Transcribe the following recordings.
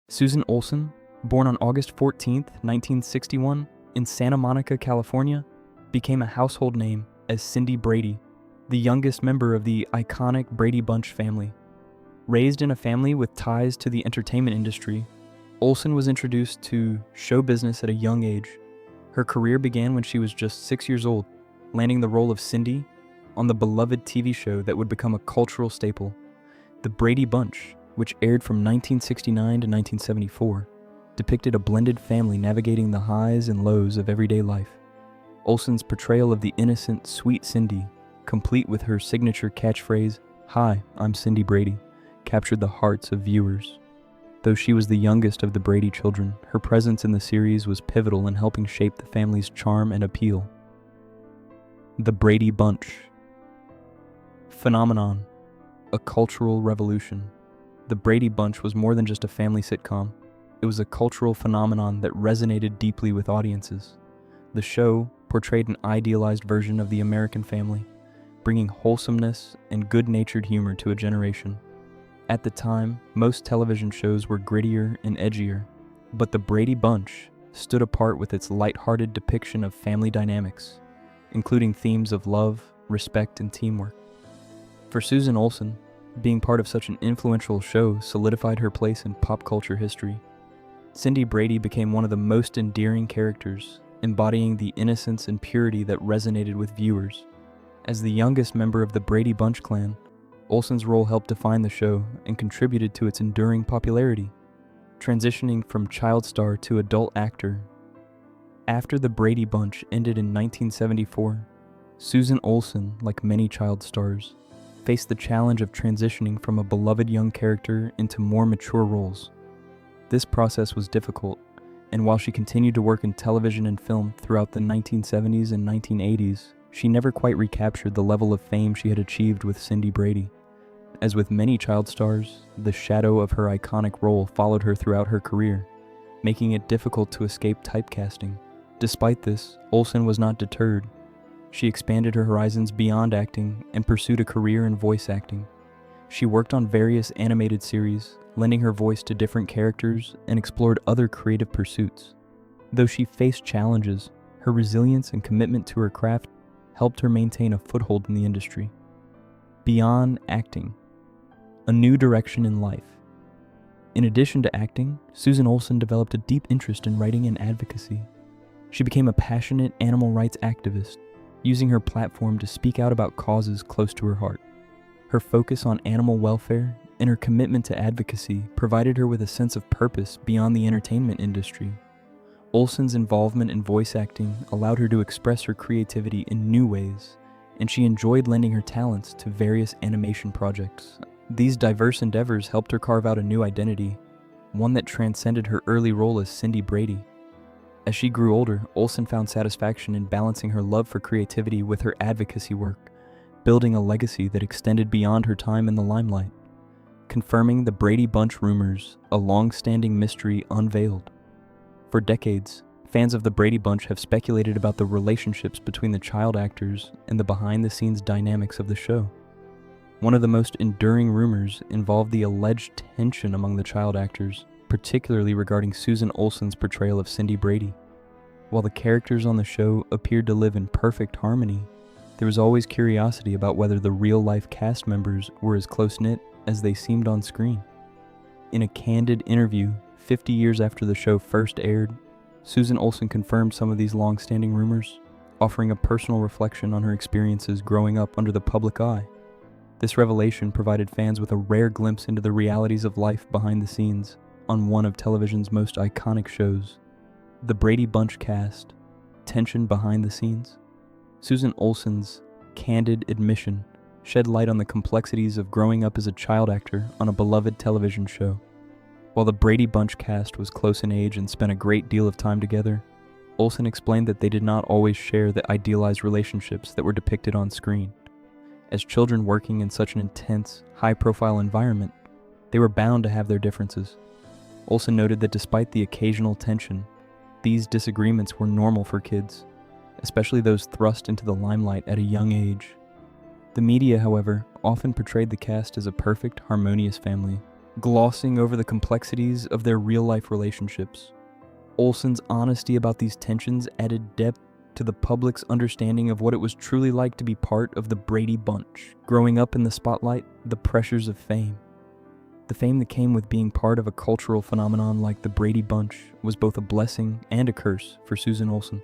Susan Olsen, born on August 14, 1961, in Santa Monica, California, became a household name as Cindy Brady, the youngest member of the iconic Brady Bunch family. Raised in a family with ties to the entertainment industry, Olsen was introduced to show business at a young age. Her career began when she was just 6 years old, landing the role of Cindy on the beloved TV show that would become a cultural staple, The Brady Bunch, which aired from 1969 to 1974, depicted a blended family navigating the highs and lows of everyday life. Olsen's portrayal of the innocent, sweet Cindy, complete with her signature catchphrase, "Hi, I'm Cindy Brady," captured the hearts of viewers. Though she was the youngest of the Brady children, her presence in the series was pivotal in helping shape the family's charm and appeal. The Brady Bunch. Phenomenon. A cultural revolution. The Brady Bunch was more than just a family sitcom. It was a cultural phenomenon that resonated deeply with audiences. The show portrayed an idealized version of the American family, bringing wholesomeness and good-natured humor to a generation. At the time, most television shows were grittier and edgier, but The Brady Bunch stood apart with its lighthearted depiction of family dynamics, including themes of love, respect, and teamwork. For Susan Olsen, being part of such an influential show solidified her place in pop culture history. Cindy Brady became one of the most endearing characters, embodying the innocence and purity that resonated with viewers. As the youngest member of the Brady Bunch clan, Olsen's role helped define the show and contributed to its enduring popularity, transitioning from child star to adult actor. After the Brady Bunch ended in 1974, Susan Olsen, like many child stars, faced the challenge of transitioning from a beloved young character into more mature roles. This process was difficult, and while she continued to work in television and film throughout the 1970s and 1980s, she never quite recaptured the level of fame she had achieved with Cindy Brady. As with many child stars, the shadow of her iconic role followed her throughout her career, making it difficult to escape typecasting. Despite this, Olsen was not deterred. She expanded her horizons beyond acting and pursued a career in voice acting. She worked on various animated series, lending her voice to different characters and explored other creative pursuits. Though she faced challenges, her resilience and commitment to her craft helped her maintain a foothold in the industry. Beyond acting. A new direction in life. In addition to acting, Susan Olsen developed a deep interest in writing and advocacy. She became a passionate animal rights activist, using her platform to speak out about causes close to her heart. Her focus on animal welfare and her commitment to advocacy provided her with a sense of purpose beyond the entertainment industry. Olsen's involvement in voice acting allowed her to express her creativity in new ways, and she enjoyed lending her talents to various animation projects. These diverse endeavors helped her carve out a new identity, one that transcended her early role as Cindy Brady. As she grew older, Olsen found satisfaction in balancing her love for creativity with her advocacy work, building a legacy that extended beyond her time in the limelight, confirming the Brady Bunch rumors, a long-standing mystery unveiled. For decades, fans of the Brady Bunch have speculated about the relationships between the child actors and the behind-the-scenes dynamics of the show. One of the most enduring rumors involved the alleged tension among the child actors, particularly regarding Susan Olsen's portrayal of Cindy Brady. While the characters on the show appeared to live in perfect harmony, there was always curiosity about whether the real-life cast members were as close-knit as they seemed on screen. In a candid interview 50 years after the show first aired, Susan Olsen confirmed some of these long-standing rumors, offering a personal reflection on her experiences growing up under the public eye. This revelation provided fans with a rare glimpse into the realities of life behind the scenes on one of television's most iconic shows. The Brady Bunch cast, tension behind the scenes. Susan Olsen's candid admission shed light on the complexities of growing up as a child actor on a beloved television show. While the Brady Bunch cast was close in age and spent a great deal of time together, Olsen explained that they did not always share the idealized relationships that were depicted on screen. As children working in such an intense, high-profile environment, they were bound to have their differences. Olsen noted that despite the occasional tension, these disagreements were normal for kids, especially those thrust into the limelight at a young age. The media, however, often portrayed the cast as a perfect, harmonious family, glossing over the complexities of their real-life relationships. Olsen's honesty about these tensions added depth to the public's understanding of what it was truly like to be part of the Brady Bunch, growing up in the spotlight, the pressures of fame. The fame that came with being part of a cultural phenomenon like the Brady Bunch was both a blessing and a curse for Susan Olsen.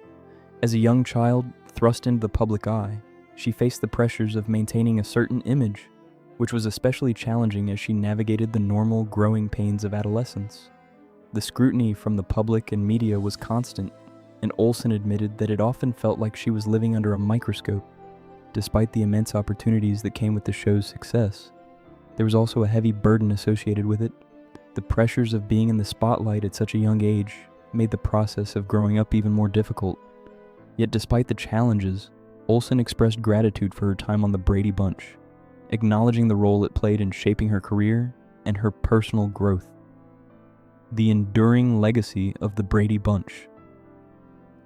As a young child thrust into the public eye, she faced the pressures of maintaining a certain image, which was especially challenging as she navigated the normal growing pains of adolescence. The scrutiny from the public and media was constant, and Olsen admitted that it often felt like she was living under a microscope. Despite the immense opportunities that came with the show's success, there was also a heavy burden associated with it. The pressures of being in the spotlight at such a young age made the process of growing up even more difficult. Yet despite the challenges, Olsen expressed gratitude for her time on the Brady Bunch, acknowledging the role it played in shaping her career and her personal growth. The enduring legacy of the Brady Bunch.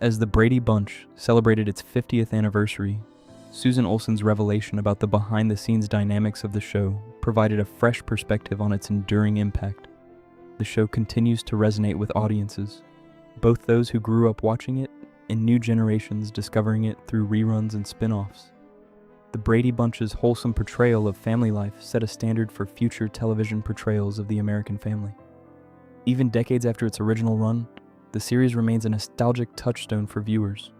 As the Brady Bunch celebrated its 50th anniversary, Susan Olsen's revelation about the behind-the-scenes dynamics of the show provided a fresh perspective on its enduring impact. The show continues to resonate with audiences, both those who grew up watching it and new generations discovering it through reruns and spin-offs. The Brady Bunch's wholesome portrayal of family life set a standard for future television portrayals of the American family. Even decades after its original run, the series remains a nostalgic touchstone for viewers.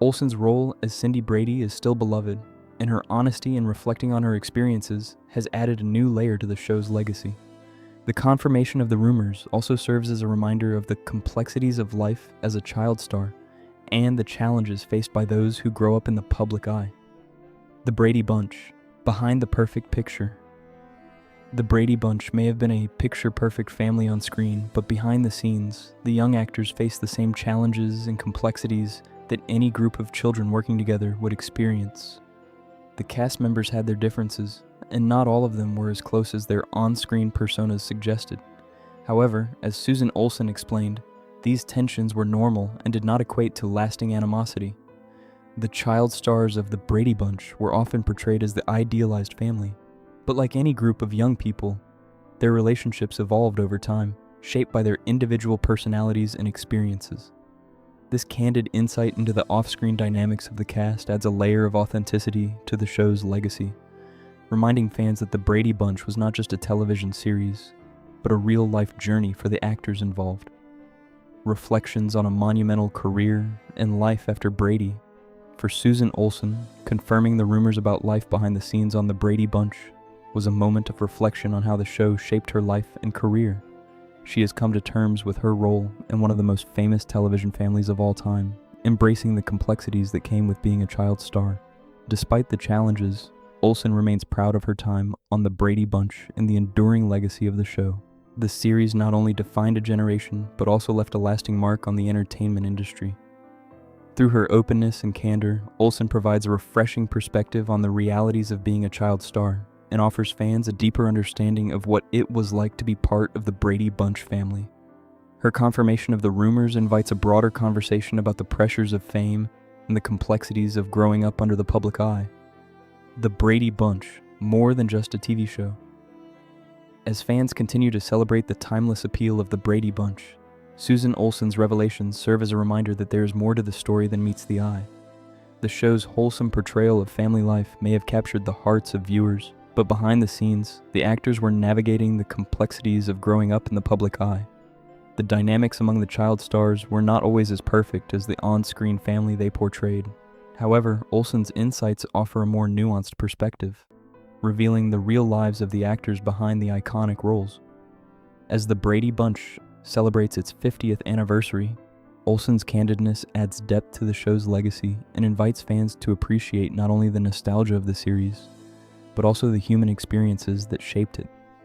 Olsen's role as Cindy Brady is still beloved, and her honesty in reflecting on her experiences has added a new layer to the show's legacy. The confirmation of the rumors also serves as a reminder of the complexities of life as a child star and the challenges faced by those who grow up in the public eye. The Brady Bunch, behind the perfect picture. The Brady Bunch may have been a picture-perfect family on screen, but behind the scenes, the young actors faced the same challenges and complexities that any group of children working together would experience. The cast members had their differences, and not all of them were as close as their on-screen personas suggested. However, as Susan Olsen explained, these tensions were normal and did not equate to lasting animosity. The child stars of the Brady Bunch were often portrayed as the idealized family, but like any group of young people, their relationships evolved over time, shaped by their individual personalities and experiences. This candid insight into the off-screen dynamics of the cast adds a layer of authenticity to the show's legacy, reminding fans that the Brady Bunch was not just a television series, but a real-life journey for the actors involved. Reflections on a monumental career and life after Brady. For Susan Olsen, confirming the rumors about life behind the scenes on the Brady Bunch was a moment of reflection on how the show shaped her life and career. She has come to terms with her role in one of the most famous television families of all time, embracing the complexities that came with being a child star. Despite the challenges, Olsen remains proud of her time on the Brady Bunch and the enduring legacy of the show. The series not only defined a generation, but also left a lasting mark on the entertainment industry. Through her openness and candor, Olsen provides a refreshing perspective on the realities of being a child star, and offers fans a deeper understanding of what it was like to be part of the Brady Bunch family. Her confirmation of the rumors invites a broader conversation about the pressures of fame and the complexities of growing up under the public eye. The Brady Bunch, more than just a TV show. As fans continue to celebrate the timeless appeal of the Brady Bunch, Susan Olsen's revelations serve as a reminder that there is more to the story than meets the eye. The show's wholesome portrayal of family life may have captured the hearts of viewers, but behind the scenes, the actors were navigating the complexities of growing up in the public eye. The dynamics among the child stars were not always as perfect as the on-screen family they portrayed. However, Olsen's insights offer a more nuanced perspective, revealing the real lives of the actors behind the iconic roles. As the Brady Bunch celebrates its 50th anniversary, Olsen's candidness adds depth to the show's legacy and invites fans to appreciate not only the nostalgia of the series, but also the human experiences that shaped it.